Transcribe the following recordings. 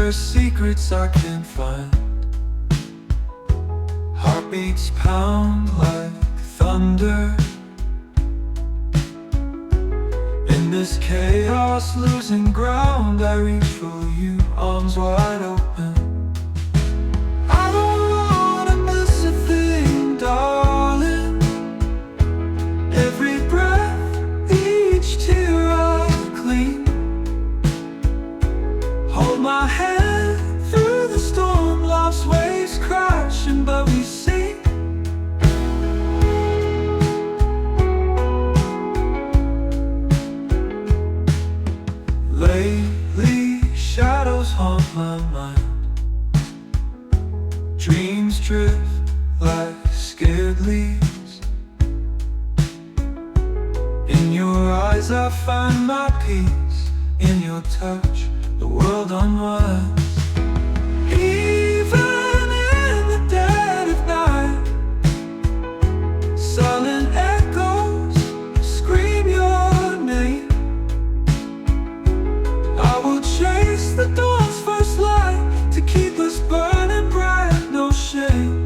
are secrets I can't find. Heartbeats pound like thunder. In this chaos, losing ground, I reach for you, arms wide open. I don't wanna miss a thing, darling. Every breath, each tear I clean. Hold my hand through the storm, life's waves crashing, but we sing. Lately, shadows haunt my mind. Dreams drift like scared leaves. In your eyes I find my peace. In your touch, the world unwinds. Even in the dead of night, silent echoes scream your name. I will chase the dawn's first light to keep us burning bright, no shame.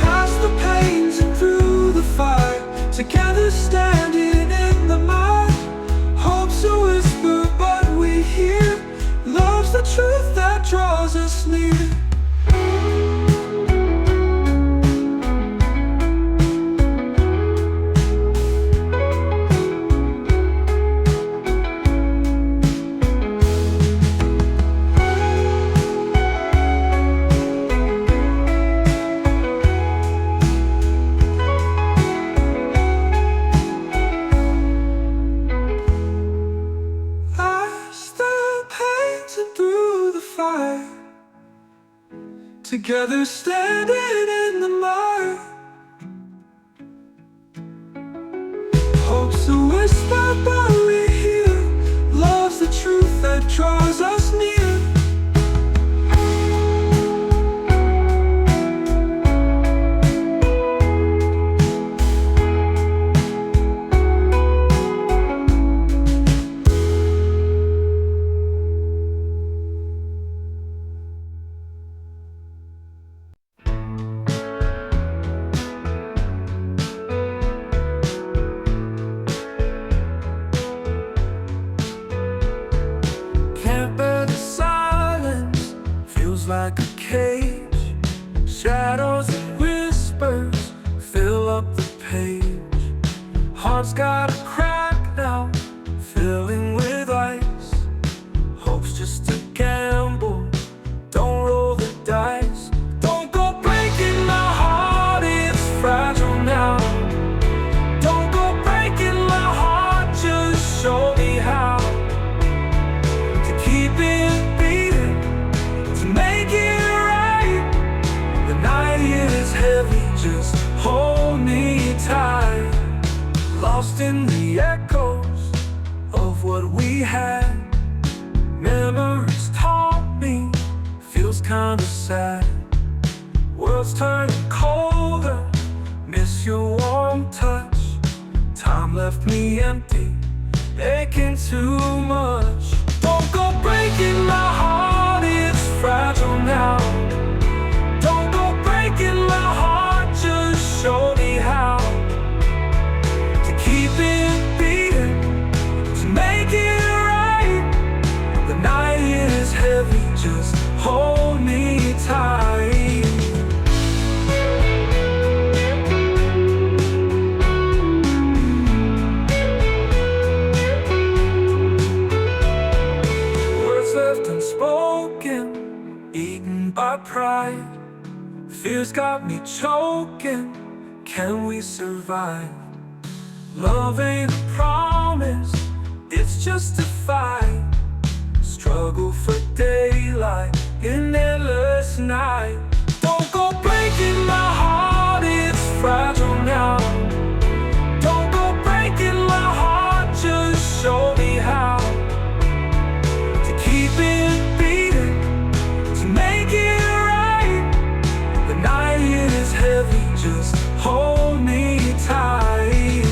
Past the pains and through the fire, together standing in the mud. Hope's a whisper, but we hear. Love's the truth that draws us near. Together standing in the mud. Hope's a whisper, but we hear. Love's the truth that draws us near. Like a cage, shadows and whispers fill up the page. Heart's got a crack now, filling with ice. Hope's just a gamble, don't roll the dice. Don't go breaking my heart, it's fragile now. Don't go breaking my heart, just show me how to keep it beating, to make it right. The night is heavy, just hold me tight. Lost in the echoes of what we had. Memories taught me, feels kinda sad. World's turning colder, miss your warm touch. Time left me empty, aching too much. Don't go breaking my heart, it's fragile now. Don't go breaking my heart, just show me how to keep it beating, to make it right. The night is heavy, just hold me tight. Words left unspoken, eaten by pride. Fears got me choking, can we survive? Love ain't a promise, it's just a fight. Struggle for daylight in endless night. Don't go breaking my heart, it's fragile now. Don't go breaking my heart, just show me how to keep it beating, to make it right. The night is heavy, just hold me tight.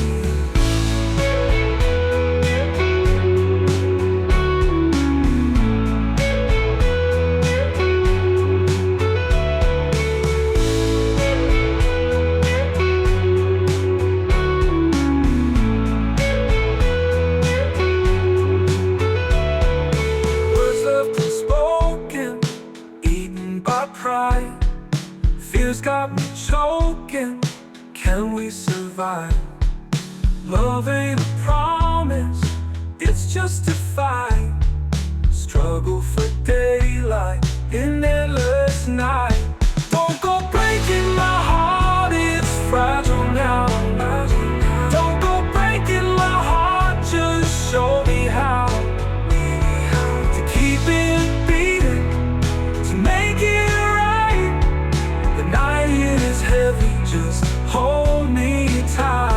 survive. Love ain't a promise, it's just a fight. Struggle for daylight in endless night. Don't go breaking my heart, it's fragile now. Don't go breaking my heart, just show me how to keep it beating, to make it right. The night is heavy, just hold me tight.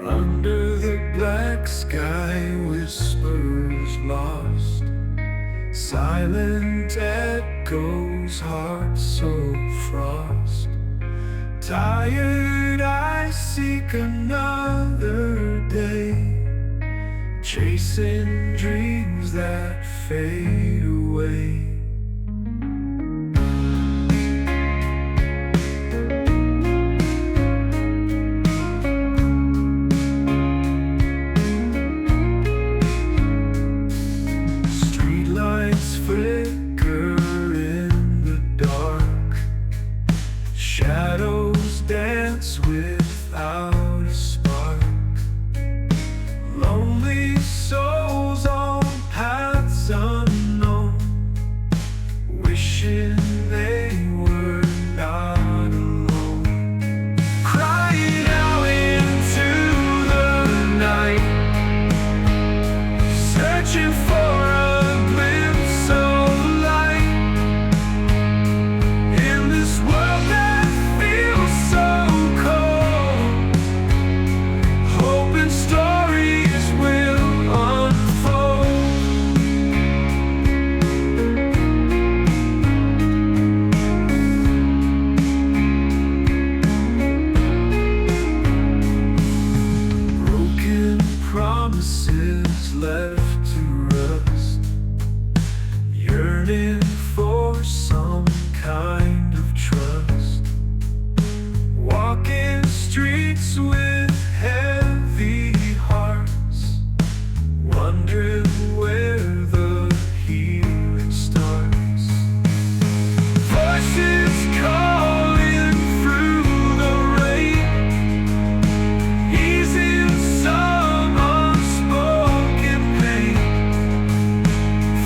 Under the black sky, whispers lost, silent echoes, hearts so frost. Tired, I seek another day, chasing dreams that fade away. Flicker in the dark, shadows dance without a spark. Lonely souls on paths unknown, wishing they were not alone. Crying out into the night, searching for promises left to rust, yearning for some kind of trust. Walking streets with heavy hearts, wondering where the healing starts. Voices calling through the rain, easing some unspoken pain.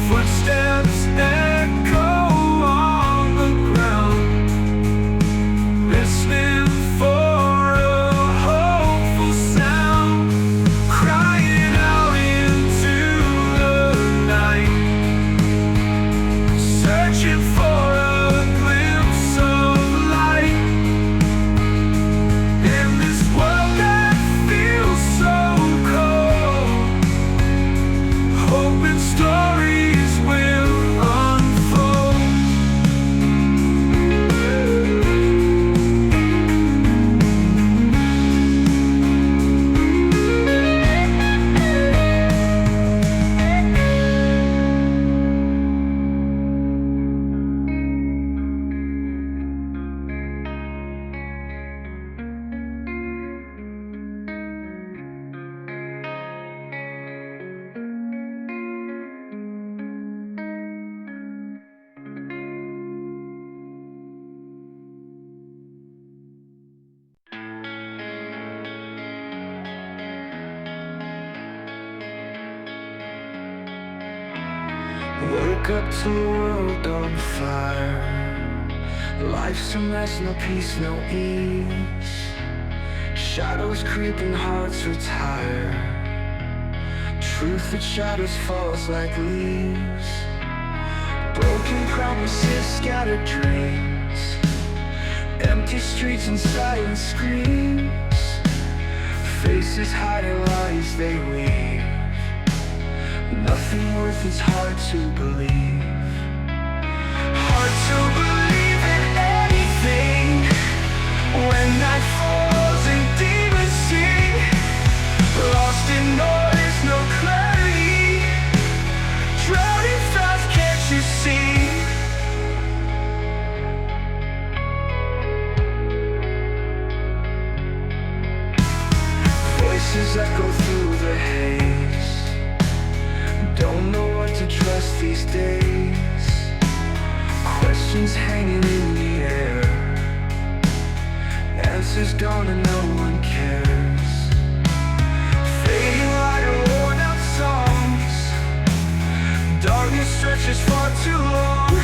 Footsteps echo on the ground, listening for a hopeful sound. Crying out into the night, searching for a glimpse of light. In this world that feels so cold, hoping stories will unfold. Woke up to a world on fire. Life's a mess, no peace, no ease. Shadows creeping, hearts retire. Truth that shadows falls like leaves. Broken promises, scattered dreams. Empty streets and silent screams. Faces hiding lies they weave. Nothing worth it's hard to believe. Hard to Questions hanging in the air, answers gone and no one cares. Fading like worn out songs, darkness stretches far too long.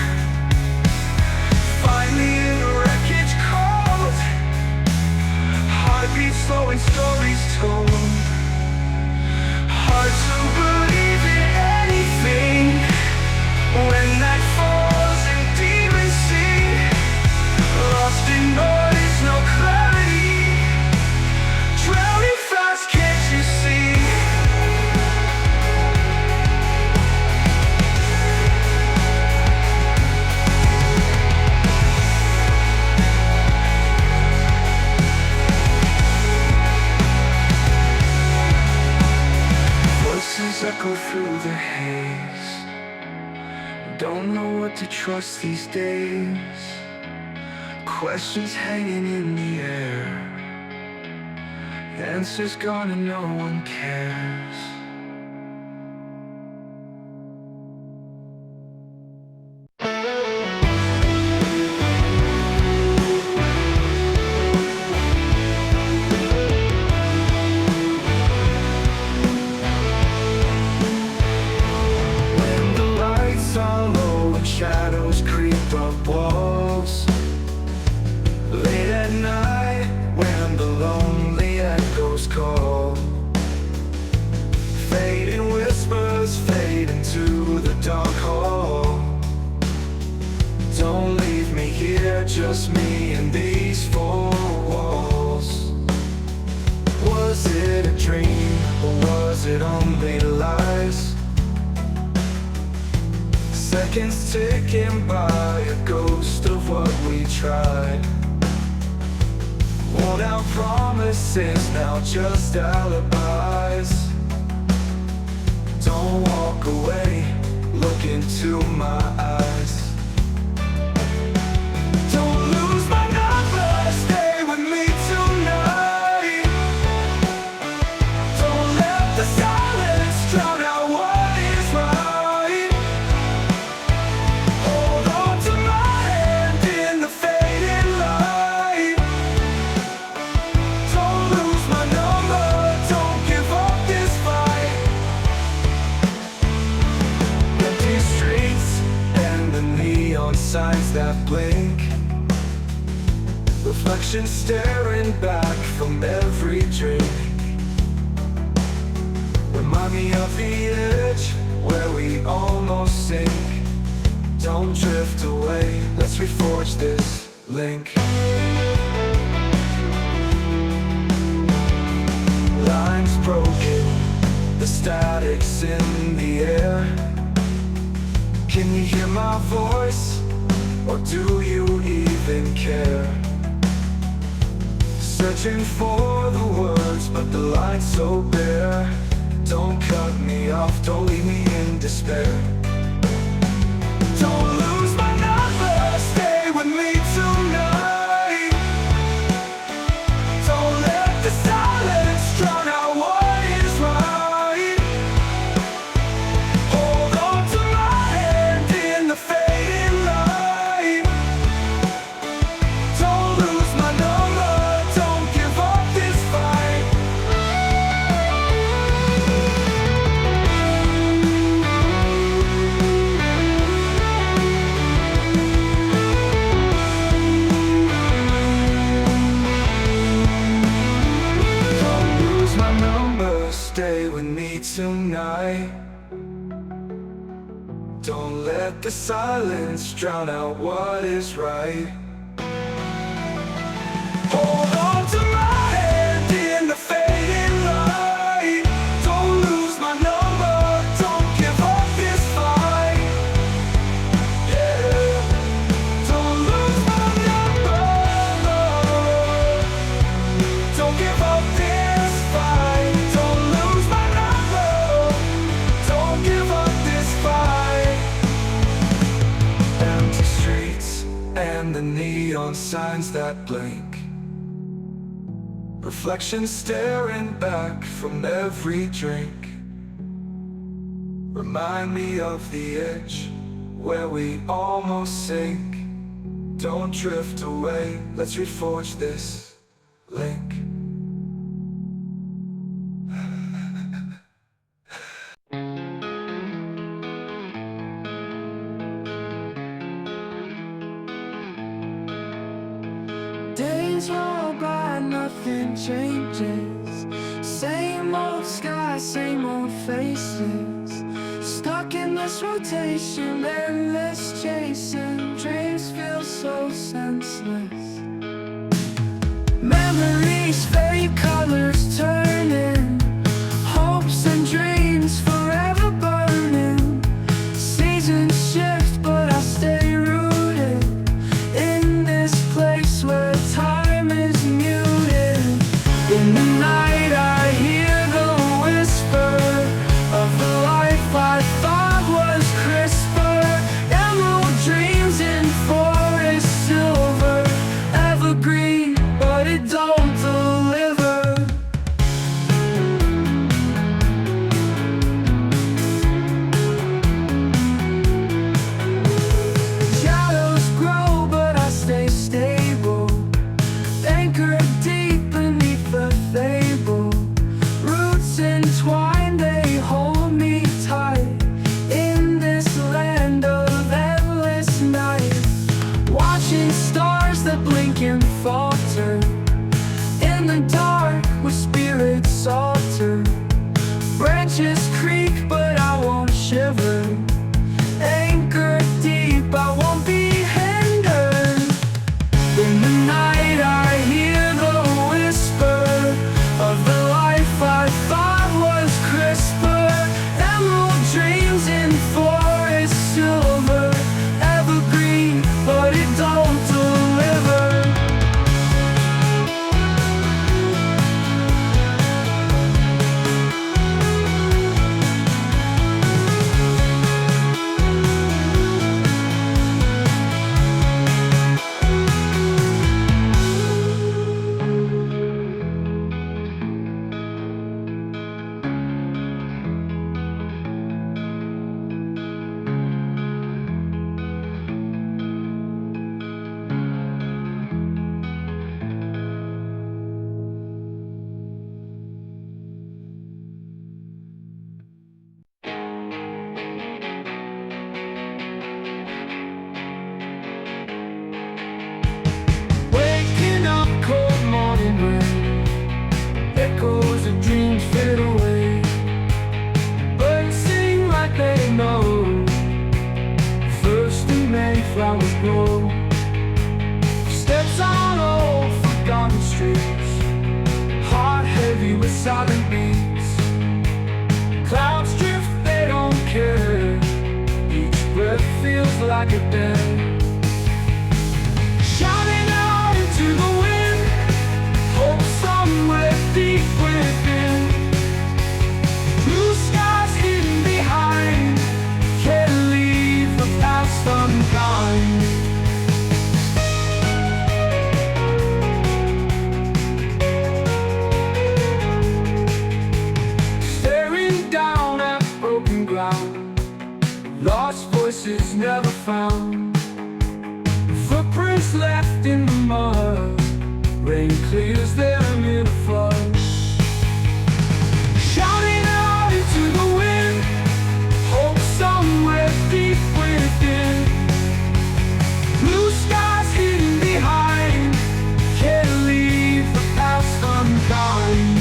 Finally in the wreckage cold, heartbeats slowing, stories told. Hard to believe in anything when night falls and demons sing. Lost in noise, no clarity, drowning fast, can't you see? Voices echo through the haze, don't know what to trust these days. Questions hanging in the air, answers gone and no one cares. When the lights are low and shadows creep up walls, late at night when the lonely echoes call, fading whispers fade into the dark hall. Don't leave me here, just me and these four walls. Was it a dream or was it only lies? Seconds ticking by, a ghost of what we tried. Worn out promises, now just alibis. Don't walk away, look into my eyes. Don't lose my number, stay with me tonight. Don't let the silence drown out what is right. Hold on to my hand in the fading light. Don't lose my number, don't give up this fight. Empty streets and the neon signs that blink, reflections staring back from every drink. Remind me of the edge where we almost sink. Don't drift away, let's reforge this link. Lines broken, the static's in the air. Can you hear my voice, or do you even care? Searching for the words, but the light's so bare. Don't cut me off, don't leave me in despair. Don't lose my number, stay with me tonight. Don't let the silence drown out what is right. Hold on to my hand in the fading light. Don't lose my number, don't give up this fight. Don't lose my number, stay with me tonight. Don't let the silence drown out what is right. Hold on to my hand in the fading light. Don't lose my number, don't give up this fight. Yeah. Don't lose my number, don't give up this fight. Don't lose my number, don't give up this fight. Empty streets and the neon signs that blink, reflections staring back from every drink. Remind me of the edge where we almost sink. Don't drift away, let's reforge this link. Days roll by, nothing changes. Same old sky, same old faces. Stuck in this rotation, endless chasing. Dreams feel so senseless. Memories fade, colors turning. Hopes and dreams forever burning. Seasons shift, but I stay rooted in this place where time is muted. In the night I hear the whisper of the life I thought was crisper. Emerald dreams in forest silver, evergreen, but it don't deliver. Shadows grow, but I stay stable, anchored deep beneath the fable. Roots entwined, they hold me tight in this land of endless night. Watching stars that blink and falter in the dark where spirits alter. Branches creak, but I won't shiver. Anchored deep, I won't be hindered. In the night I hear the whisper of the life I thought was crisper. Emerald dreams in forest silver, evergreen, but it don't deliver. Waking up, cold morning rain, echoes of dreams fade away. Birds sing like they know, first in May flowers grow. Steps on old forgotten streets, heart heavy with silent beats. Clouds drift, they don't care, each breath feels like a day. Shouting out into the wind, hope somewhere deep within. Blue skies hidden behind, can't leave the past unkind. Staring down at broken ground, lost voices never found. Footprints left in the mud, rain clears them in a flood. Shouting out into the wind, hope somewhere deep within. Blue skies hidden behind, can't leave the past unkind.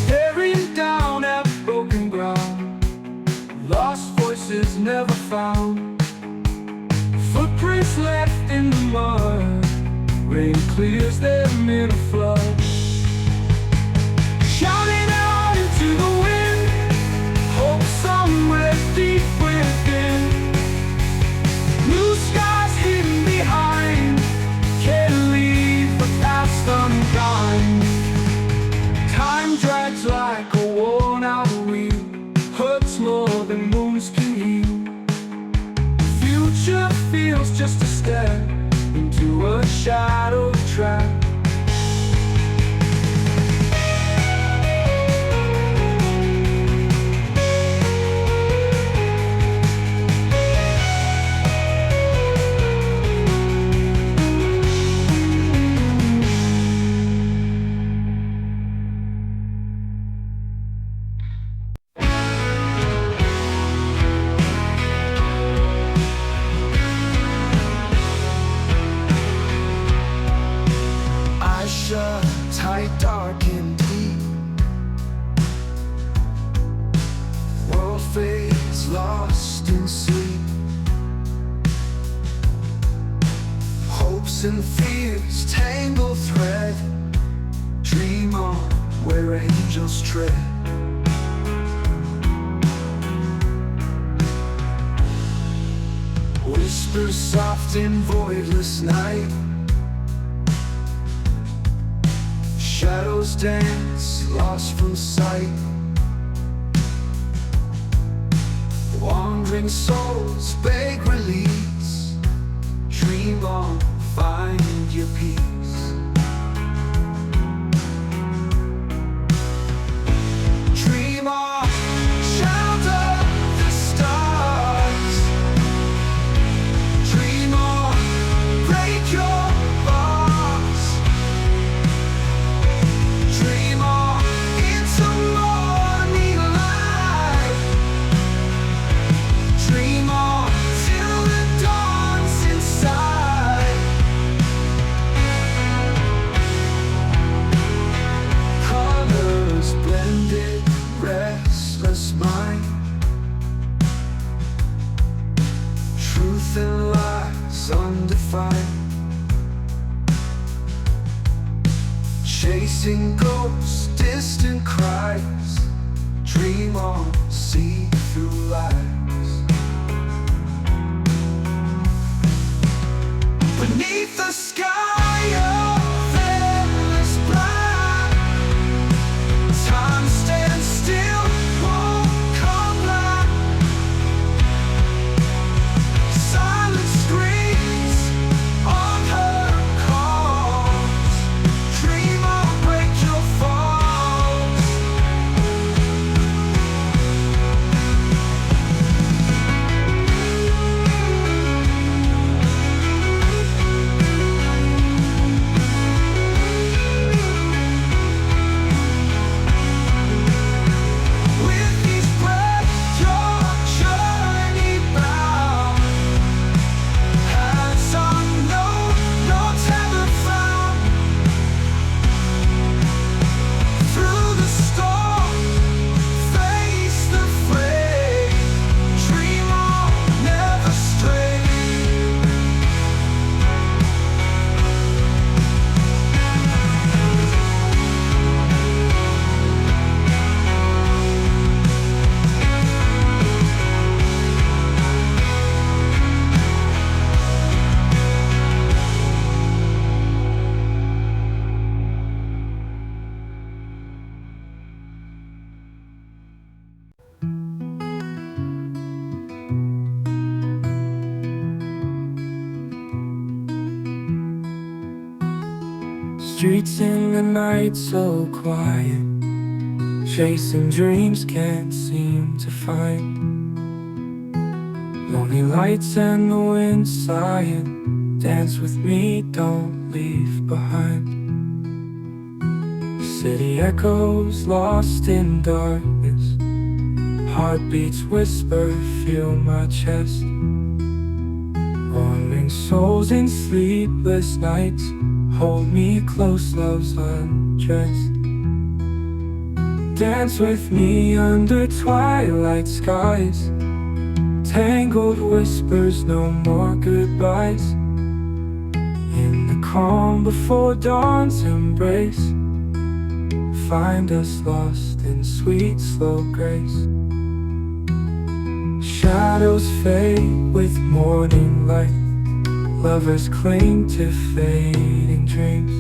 Staring down at broken ground, lost voices never found. Footprints left in the mud, rain clears them in a flood. Shouting out into the wind, hope somewhere deep within. Blue skies hidden behind, can't leave the past unkind. Time drags like a worn out wheel, hurts more than moons can heal. Future feels just a step into to a shadow trap. Shut tight, dark and deep. World fades lost in sleep. Hopes and fears tangle thread. Dream on where angels tread. Whispers soft in voidless night. Shadows dance, lost from sight. Wandering souls beg release. Dream on, find your peace. Dream on, child of the stars. Dream on, break your bars. Dream on into morning light. Dream on till the dawn's inside. Colors blended, restless mind. Truth and lies undefined. Chasing ghosts, distant cries. Dream on, see through lies. Beneath the sky of endless black, time stands still, won't come back. Silence screams on her calls. Dream on, break your falls. With each breath, your journey bound. Hands unknown, no tether found. Through the storm, face the flame. Dream on, never stray. Streets in the night so quiet, chasing dreams can't seem to find. Lonely lights and the wind sighing. Dance with me, don't leave behind. City echoes lost in darkness. Heartbeats whisper, feel my chest. Wandering souls in sleepless nights. Hold me close, love's undressed. Dance with me under twilight skies. Tangled whispers, no more goodbyes. In the calm before dawn's embrace, find us lost in sweet, slow grace. Shadows fade with morning light. Lovers cling to fading dreams.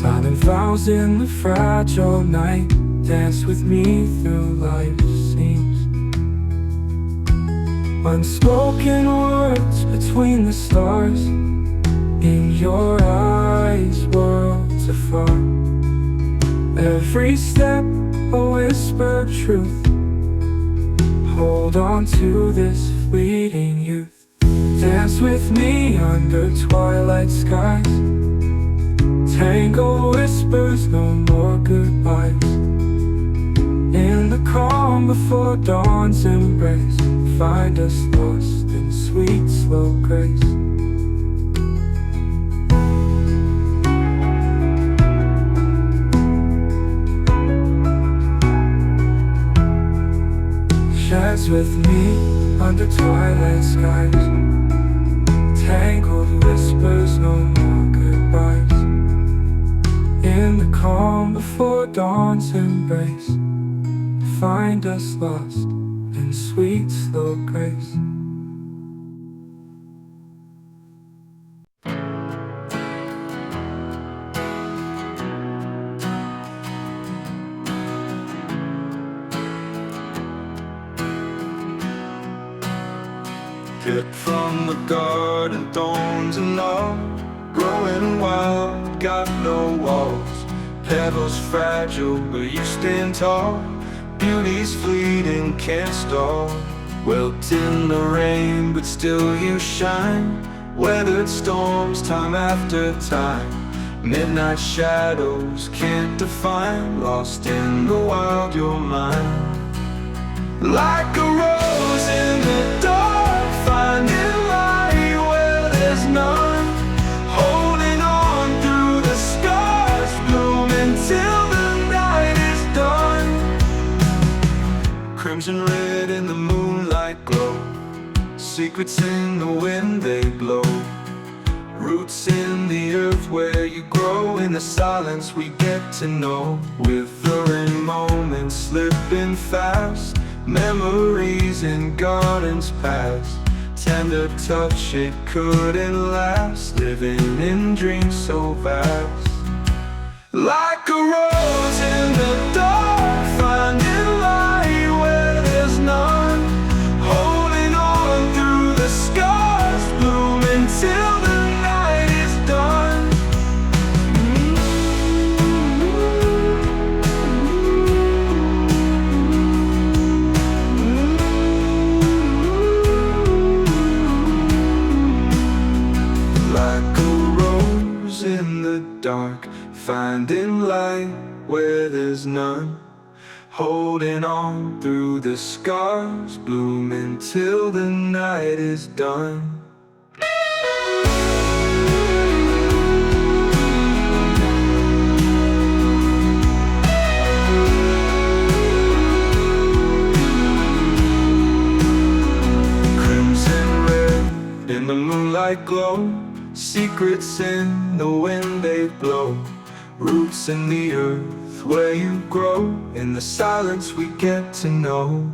Silent vows in the fragile night. Dance with me through life's seams. Unspoken words between between the stars. In your eyes, worlds afar. Every step a whispered truth. Hold on to this fleeting youth. Dance with me under twilight skies. Tangled whispers, no more goodbyes. In the calm before dawn's embrace, find us lost in sweet slow grace. Dance with me under twilight skies. Tangled whispers, no more goodbyes. In the calm before dawn's embrace, find us lost in sweet slow grace. Hid from the garden, thorns and all, growing wild, got no walls. Petals fragile, but you stand tall. Beauty's fleeting, can't stall. Wilt in the rain, but still you shine. Weathered storms, time after time. Midnight shadows, can't define. Lost in the wild, you're mine. Like a rose in the dark, finding light where there's none. Holding on through the scars, blooming till the night is done. Crimson red in the moonlight glow. Secrets in the wind they blow. Roots in the earth where you grow. In the silence we get to know. Withering moments slipping fast. Memories in gardens past. Tender touch, it couldn't last. Living in dreams so vast. Like a rose in the dark, finding light where there's none. Holding on through the scars, blooming till the night is done. Like a rose in the dark, finding light where there's none. Holding on through the scars, blooming till the night is done. Crimson red in the moonlight glow. Secrets in the wind they blow. Roots in the earth where you grow. In the silence we get to know.